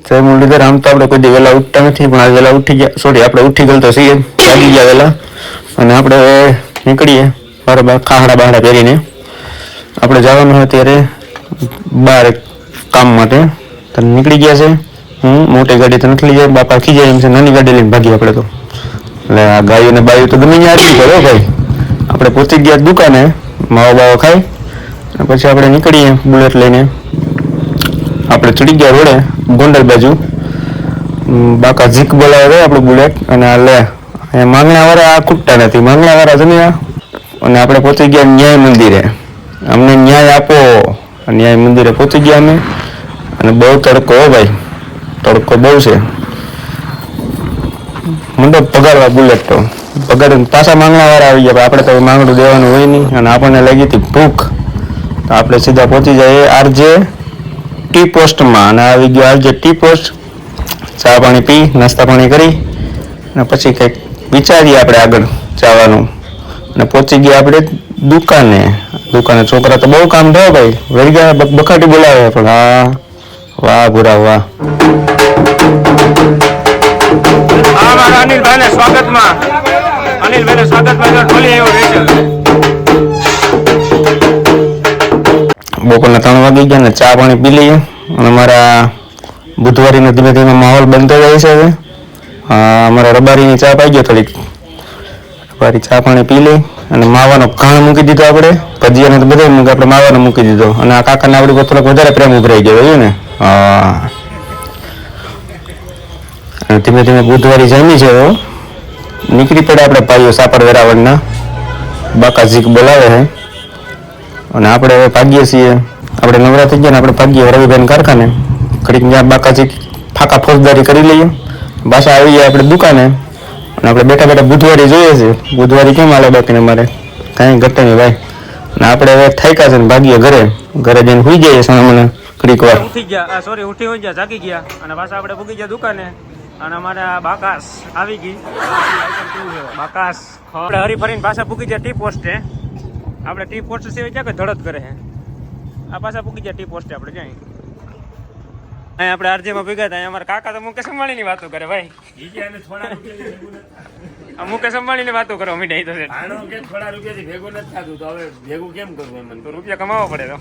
જય મુરલીધર. આમ તો આપણે કોઈ દી વહેલા ઉઠતા નથી, પણ આજે વહેલા ઉઠી ગયા. સોરી, આપણે ઉઠી ગયેલ તો છીએ, જાગી ગયા વહેલા. અને આપણે નીકળીએ બરાબર ખાહડા બહાડા પહેરીને. આપણે જવાનું હોય ત્યારે બહાર કામ માટે તો નીકળી ગયા છે. હું મોટી ગાડી તો નથી લઈ જાય, બાપા ખીજાય એમ છે, નાની ગાડી લઈને ભાગીએ આપણે તો. એટલે આ ગાયો ને બાયું તો ગમે ત્યાં આવી ગયો ભાઈ. આપણે પહોંચી ગયા દુકાને, માવો બાવો ખાઈ અને પછી આપણે નીકળીએ બુલેટ લઈને. આપણે ચડી ગયા રોડે ગોંડલ બાજુ. બાકા ઝીક બોલાવે આપણું બુલેટ. અને આ લે માંગણાવાળા આ ખૂટતા નથી, માંગણાવાળા જમ્યા. અને આપણે પહોંચી ગયા ન્યાય મંદિરે. અમને ન્યાય આપો. ન્યાય મંદિરે પહોંચી ગયા અમે. અને બહુ તડકો હો ભાઈ, તડકો બહુ છે. મંડપ પગારવા બુલેટ તો પગાર પાછા માંગણાવાળા આવી ગયા. આપણે તો માંગણું દેવાનું હોય નહીં. અને આપણને લાગી હતી ભૂખ, તો આપણે સીધા પહોંચી જઈએ આરજે ટી પોસ્ટમાં. અને આવી ગયો આરજે ટી પોસ્ટ. ચા પાણી પી, નાસ્તા પાણી કરી અને પછી કંઈક વિચારીએ આપણે આગળ જવાનું. અને પહોંચી ગયા આપણે દુકાને. છોકરા તો બહુ કામ થયો ભાઈ, વળી ગયા બખાટી બોલાવે. પણ હા, વાહ ભૂરા વાહ. અનિલભાઈને સ્વાગતમાં, અનિલભાઈને સ્વાગતમાં બોલી આવ્યો રહેશે. બપોરના 3 વાગી ગયા ને ચા પાણી પી લઈએ. અને અમારા બુધવારીનો ધીમે ધીમે માહોલ બનતો જાય છે હવે. અમારા રબારીની ચા પાઈ ગયો થોડીક. રબારી ચા પાણી પી લઈ અને માવાનો ઘાણ મૂકી દીધો આપણે. ભજીયાને તો બધા મૂકે, આપણે માવાનો મૂકી દીધો. અને આ કાકાને આપણી પર થોડોક વધારે પ્રેમ ઉભરાઈ ગયો હોય ને. અને ધીમે ધીમે બુધવારી જમી છે. નીકળી પડે આપણે પાયો સાપર વેરાવળના. બાકા ઝીક બોલાવે છે. અને આપણે હવે ભાગીએ છીએ. આપણે નવરા થઈ ગયા ને આપણે ભાગીએ રવિભાઈ કારખાને. ઘડીક ત્યાં બાકાજી ફાંકા ફોજદારી કરી લઈએ. પાછા આવી ગયા આપણે દુકાને. અને આપણે બેઠા બેઠા બુધવારી જોઈએ છે. બુધવારી કેમ હાલે બાકીને મારે કાંઈ ઘટે નહીં ભાઈ. અને આપણે હવે થાક્યા છે ને ભાગીએ ઘરે. ઘરે જઈને સુઈ જઈએ સામે ઘડીક વાર. ઉઠી ગયા, જાગી ગયા. અને પાછા આપણે પૂગી ગયા દુકાને. અને અમારા બાકાસ આવી ગઈ. બાકાસ આપણે હરી ફરીને પાછા પૂગી ગયા ટી પોસ્ટે. આપણે ટી પોસ્ટ સિવાય ક્યાં કોઈ ધડત કરે છે. આ પાછા પૂગી ગયા ટી પોસ્ટે આપણે જાય. અહીં આપણે આરજેમાં ભેગા હતા. અમારા કાકા તો મુકેશ અંબાણીની વાતો કરે ભાઈ. મુકેશ અંબાણીની વાતો કરો મીઠાઈ તો છે. થોડા રૂપિયાથી ભેગું નથી થતું, તો હવે ભેગું કેમ કરવું? એમ તો રૂપિયા કમાવા પડે તો